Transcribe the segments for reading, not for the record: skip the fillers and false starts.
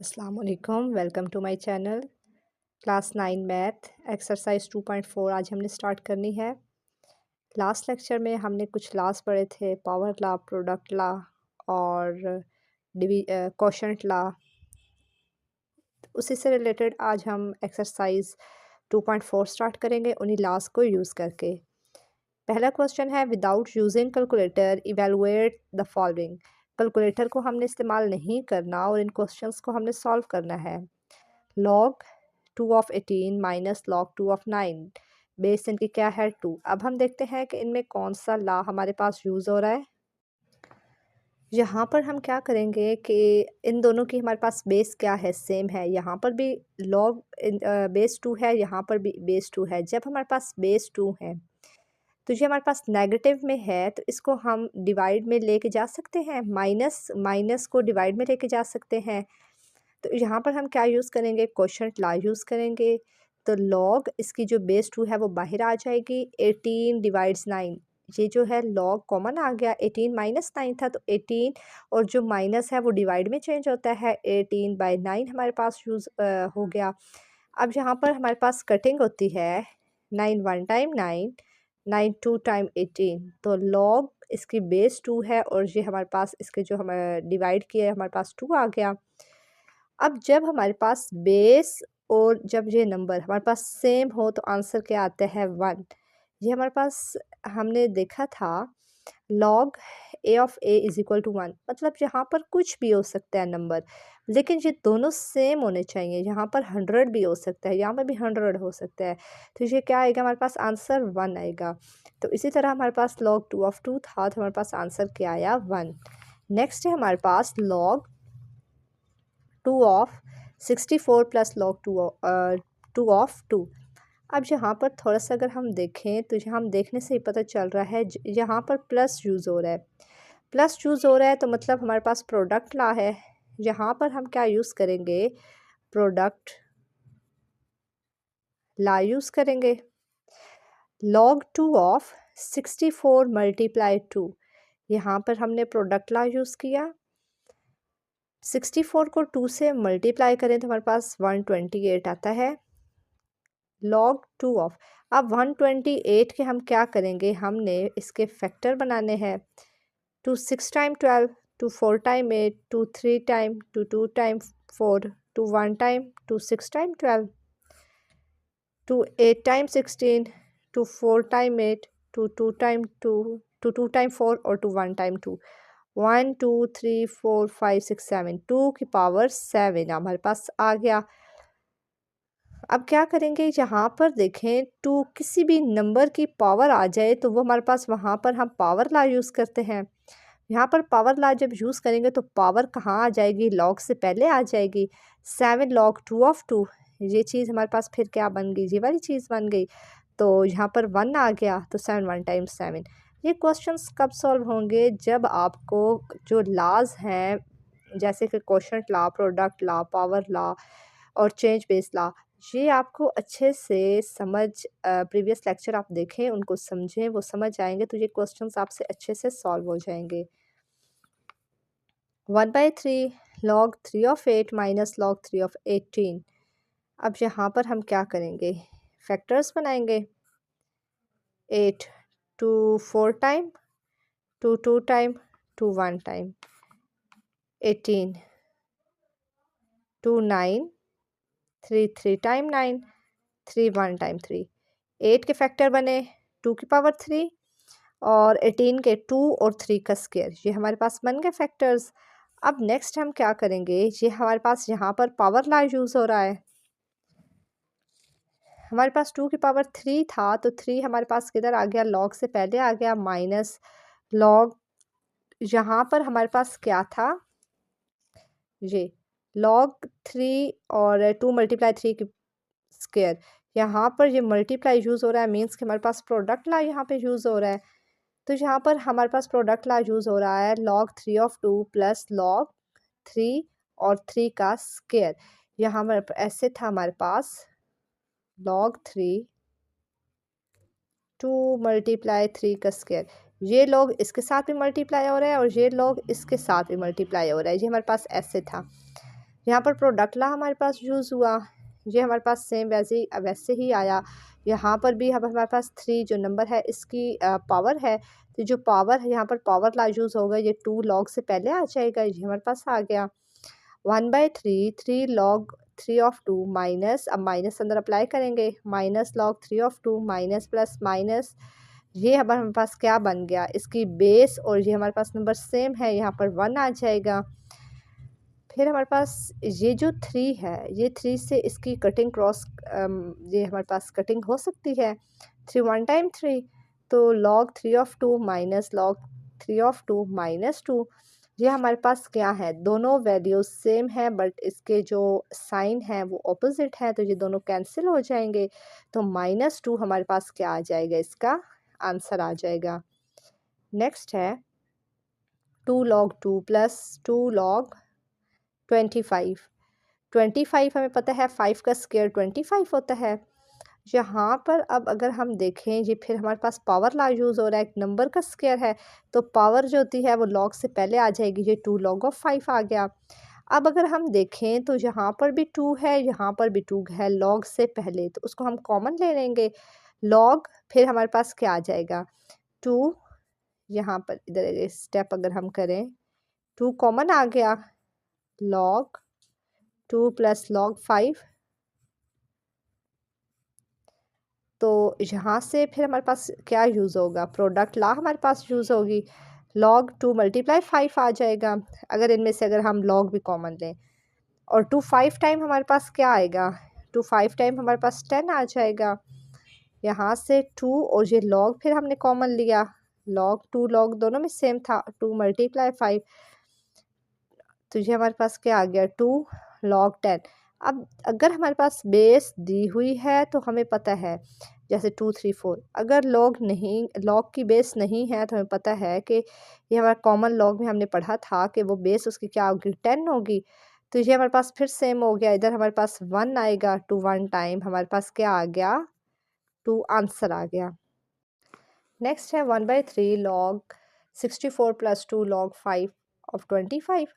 अस्सलाम वालेकुम, welcome to my channel. Class 9 math exercise 2.4 आज हमने स्टार्ट करनी है। लास्ट लेक्चर में हमने कुछ लॉस पढ़े थे, पावर लॉ, प्रोडक्ट लॉ और कोशेंट लॉ। उसी से रिलेटेड आज हम एक्सरसाइज 2.4 स्टार्ट करेंगे उन्हीं लॉस को यूज़ करके। पहला क्वेश्चन है, without using calculator evaluate the following. Calculator को हमने इस्तेमाल नहीं करना और इन क्वेश्चंस को हमने सॉल्व करना है। Log 2 of 18 minus log 2 of 9, base इनकी क्या है 2। अब हम देखते हैं कि इनमें कौन सा लॉ हमारे पास यूज़ हो रहा है। यहाँ पर हम क्या करेंगे कि इन दोनों की हमारे पास बेस क्या है, सेम है। यहाँ पर भी लॉग बेस 2 है, यहाँ पर भी बेस 2 है। जब हमारे पास बेस 2 है तो ये हमारे पास नेगेटिव में है, तो इसको हम डिवाइड में लेके जा सकते हैं, माइनस माइनस को डिवाइड में लेके जा सकते हैं। तो यहाँ पर हम क्या यूज़ करेंगे, कोशेंट लॉ यूज़ करेंगे। तो लॉग इसकी जो बेस 2 है वो बाहर आ जाएगी। 18 डिवाइड्स 9, ये जो है लॉग कॉमन आ गया। 18 माइनस 9 था, तो 18 और जो माइनस है वो डिवाइड में चेंज होता है। 18/9 हमारे पास यूज़ हो गया। अब यहाँ पर हमारे पास कटिंग होती है। 9 1 टाइम 9, 9 2 टाइम 18, तो लॉग इसकी बेस 2 है और ये हमारे पास इसके जो हम डिवाइड किए हमारे पास 2 आ गया। अब जब हमारे पास बेस और जब ये नंबर हमारे पास सेम हो तो आंसर क्या आता है 1। ये हमारे पास हमने देखा था log A of A is equal to 1, मतलब यहाँ पर कुछ भी हो सकता है नंबर, लेकिन ये दोनों सेम होने चाहिए। यहाँ पर 100 भी हो सकता है, यहाँ पर भी 100 हो सकता है, तो ये क्या आएगा हमारे पास आंसर 1 आएगा। तो इसी तरह हमारे पास लॉग 2 ऑफ 2 था, तो हमारे पास आंसर क्या आया 1। नेक्स्ट है हमारे पास लॉग 2 ऑफ 64 प्लस लॉग 2 ऑफ 2। अब यहाँ पर थोड़ा सा अगर हम देखें तो यहाँ हम देखने से ही पता चल रहा है यहाँ पर प्लस यूज़ हो रहा है। प्लस यूज़ हो रहा है तो मतलब हमारे पास प्रोडक्ट लॉ है। यहाँ पर हम क्या यूज़ करेंगे, प्रोडक्ट लॉ यूज़ करेंगे। लॉग 2 ऑफ 64 मल्टीप्लाई 2, यहाँ पर हमने प्रोडक्ट लॉ यूज़ किया। 64 को 2 से मल्टीप्लाई करें तो हमारे पास 128 आता है। लॉग 2 ऑफ, अब 128 के हम क्या करेंगे, हमने इसके फैक्टर बनाने हैं। 2 6 time 12, 2 4 time 8, 2 3 time, 2 2 time 4, 2 1 time, 2 6 time 12, 2 8 time 16, 2 4 time 8, 2 2 time 2, 2 2 time 4 और 2 1 टाइम 2। 1 2 3 4 5 6 7, 2 की पावर 7 हमारे पास आ गया। अब क्या करेंगे, यहाँ पर देखें 2 किसी भी नंबर की पावर आ जाए तो वो हमारे पास वहाँ पर हम पावर लॉ यूज़ करते हैं। यहाँ पर पावर लॉ जब यूज़ करेंगे तो पावर कहाँ आ जाएगी, लॉग से पहले आ जाएगी। 7 लॉग 2 ऑफ 2, ये चीज़ हमारे पास फिर क्या बन गई, ये वाली चीज़ बन गई। तो यहाँ पर 1 आ गया, तो 7 1 टाइम्स 7। ये क्वेश्चंस कब सॉल्व होंगे, जब आपको जो लॉज हैं जैसे कि quotient law, product law, power law और चेंज बेस लॉ, ये आपको अच्छे से समझ प्रीवियस लेक्चर आप देखें, उनको समझें, वो समझ आएंगे तो ये क्वेश्चंस आपसे अच्छे से सॉल्व हो जाएंगे। 1/3 log 3 of 8 minus log 3 of 18। अब यहाँ पर हम क्या करेंगे, फैक्टर्स बनाएंगे। 8 2 4 time, 2 2 time, 2 1 time, 18 2 9, 3 3 time 9, 3 1 time 3। 8 के फैक्टर बने 2 की पावर 3 और 18 के 2 और 3 का स्क्वायर, ये हमारे पास बन गए फैक्टर्स। अब नेक्स्ट हम क्या करेंगे, ये हमारे पास यहाँ पर पावर लॉ यूज़ हो रहा है। हमारे पास 2 की पावर 3 था, तो 3 हमारे पास किधर आ गया, लॉग से पहले आ गया, माइनस लॉग, यहाँ पर हमारे पास क्या था, ये लॉग 3 और 2 मल्टीप्लाई 3 की स्क्वायर। यहाँ पर ये मल्टीप्लाई यूज़ हो रहा है, मीन्स कि हमारे पास प्रोडक्ट लॉ यहाँ पे यूज़ हो रहा है। तो यहाँ पर हमारे पास प्रोडक्ट लॉ यूज़ हो रहा है, लॉग 3 ऑफ 2 प्लस लॉग 3 और 3 का स्क्वायर। यहाँ हमारे ऐसे था हमारे पास लॉग 3 2 मल्टीप्लाई 3 का स्क्वायर, ये लोग इसके साथ भी मल्टीप्लाई हो रहा है और ये लोग इसके साथ भी मल्टीप्लाई हो रहा है, ये हमारे पास ऐसे था। यहाँ पर प्रोडक्ट ला हमारे पास यूज़ हुआ, ये हमारे पास सेम वैसे ही आया। यहाँ पर भी अब हमारे पास 3 जो नंबर है इसकी पावर है, तो जो पावर है यहाँ पर पावर ला यूज़ होगा, ये 2 लॉग से पहले आ जाएगा, ये हमारे पास आ गया। 1/3 3 log 3 ऑफ 2 माइनस, अब माइनस अंदर अप्लाई करेंगे, minus log 3 of 2 minus plus minus, ये अब हमारे पास क्या बन गया, इसकी बेस और ये हमारे पास नंबर सेम है, यहाँ पर 1 आ जाएगा। फिर हमारे पास ये जो 3 है, ये 3 से इसकी कटिंग क्रॉस ये हमारे पास कटिंग हो सकती है। 3 1 टाइम 3, तो log 3 of 2 minus log 3 of 2 minus 2, ये हमारे पास क्या है, दोनों वैल्यूज सेम है बट इसके जो साइन है वो ऑपोजिट है, तो ये दोनों कैंसिल हो जाएंगे, तो -2 हमारे पास क्या आ जाएगा, इसका आंसर आ जाएगा। नेक्स्ट है 2 log 2 प्लस 2 log 25। 25 हमें पता है 5 का स्क्वायर 25 होता है। यहाँ पर अब अगर हम देखें, ये फिर हमारे पास पावर ला यूज़ हो रहा है, एक नंबर का स्क्वायर है, तो पावर जो होती है वो लॉग से पहले आ जाएगी, ये 2 log ऑफ 5 आ गया। अब अगर हम देखें तो यहाँ पर भी 2 है, यहाँ पर भी 2 है, लॉग से पहले, तो उसको हम कॉमन ले लेंगे। लॉग फिर हमारे पास क्या आ जाएगा, 2, यहाँ पर इधर स्टेप अगर हम करें, 2 कॉमन आ गया, लॉग 2 प्लस log 5, तो यहाँ से फिर हमारे पास क्या यूज़ होगा, प्रोडक्ट ला हमारे पास यूज़ होगी, log 2 मल्टीप्लाई 5 आ जाएगा, अगर इनमें से अगर हम log भी कॉमन लें, और 2 5 टाइम हमारे पास क्या आएगा, 2 5 टाइम हमारे पास 10 आ जाएगा। यहाँ से 2 और ये log फिर हमने कॉमन लिया, log 2 log दोनों में सेम था, 2 मल्टीप्लाई 5, तो ये हमारे पास क्या आ गया, 2 log 10। अब अगर हमारे पास बेस दी हुई है तो हमें पता है, जैसे 2 3 4, अगर लॉग की बेस नहीं है तो हमें पता है कि ये हमारा कॉमन लॉग में हमने पढ़ा था कि वो बेस उसकी क्या होगी, 10 होगी, तो ये हमारे पास फिर सेम हो गया, इधर हमारे पास 1 आएगा, 2 1 टाइम हमारे पास क्या आ गया, 2 आंसर आ गया। नेक्स्ट है 1/3 log 64 प्लस 2 log 5 ऑफ 25।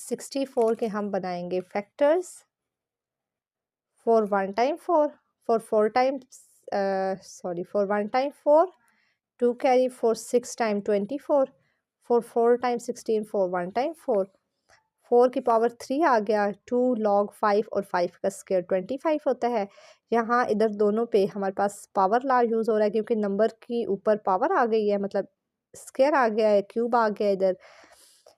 64 के हम बनाएंगे factors, for 1 time 4, for 4 times for 1 time 4, 2 carry for 6 time 24, for 4 time 16, for 1 time 4, 4 की पावर 3 आ गया, 2 log 5 और 5 का स्क्वायर 25 होता है। यहाँ इधर दोनों पे हमारे पास पावर ला यूज़ हो रहा है, क्योंकि नंबर की ऊपर पावर आ गई है, मतलब स्क्वायर आ गया है, क्यूब आ गया इधर।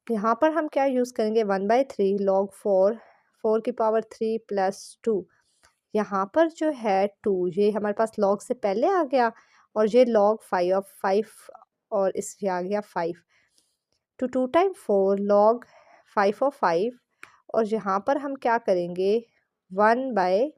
यहाँ पर हम क्या यूज़ करेंगे, 1/3 log 4, 4 की पावर 3 प्लस 2, यहाँ पर जो है 2 ये हमारे पास log से पहले आ गया, और ये log 5 ऑफ 5, और इससे आ गया 5, तो 2 टाइम 4 log 5 ऑफ 5, और यहाँ पर हम क्या करेंगे, 1 बाय,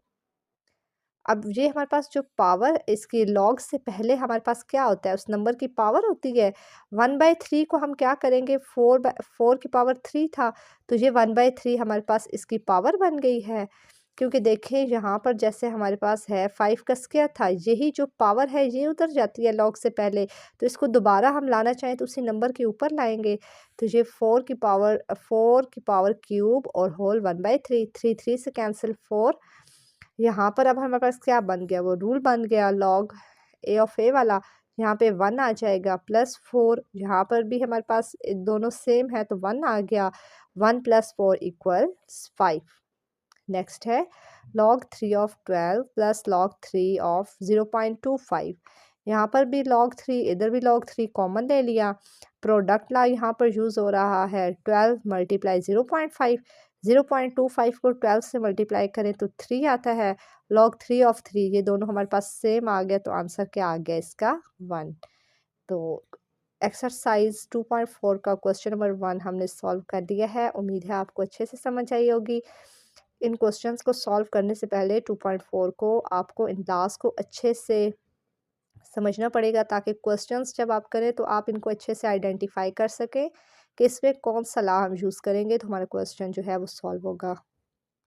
अब ये हमारे पास जो पावर इसकी लॉग से पहले हमारे पास क्या होता है, उस नंबर की पावर होती है। 1/3 को हम क्या करेंगे, 4 की पावर 3 था, तो ये 1/3 हमारे पास इसकी पावर बन गई है, क्योंकि देखें यहाँ पर जैसे हमारे पास है 5 का स्क्वायर था, यही जो पावर है ये उधर जाती है लॉग से पहले, तो इसको दोबारा हम लाना चाहें तो उसी नंबर के ऊपर लाएंगे, तो ये 4 की पावर क्यूब और होल 1/3, 3 3 से कैंसिल 4, यहाँ पर अब हमारे पास क्या बन गया, वो रूल बन गया log a ऑफ a वाला, यहाँ पे 1 आ जाएगा प्लस 4, यहाँ पर भी हमारे पास दोनों सेम है तो 1 आ गया, 1 प्लस 4 इक्वल्स 5। नेक्स्ट है log 3 of 12 plus log 3 of 0.25, यहाँ पर भी log 3, इधर भी log 3 कॉमन ले लिया, प्रोडक्ट ला यहाँ पर यूज़ हो रहा है 12 मल्टीप्लाई 0.5, 0.25 को 12 से मल्टीप्लाई करें तो 3 आता है, log 3 ऑफ 3, ये दोनों हमारे पास सेम आ गया, तो आंसर क्या आ गया इसका, 1। तो एक्सरसाइज 2.4 का क्वेश्चन नंबर 1 हमने सॉल्व कर दिया है, उम्मीद है आपको अच्छे से समझ आई होगी। इन क्वेश्चंस को सॉल्व करने से पहले 2.4 को आपको इन लास को अच्छे से समझना पड़ेगा, ताकि क्वेश्चंस जब आप करें तो आप इनको अच्छे से आइडेंटिफाई कर सकें कि इसमें कौन सा ला हम यूज़ करेंगे तो हमारा क्वेश्चन जो है वो सॉल्व होगा।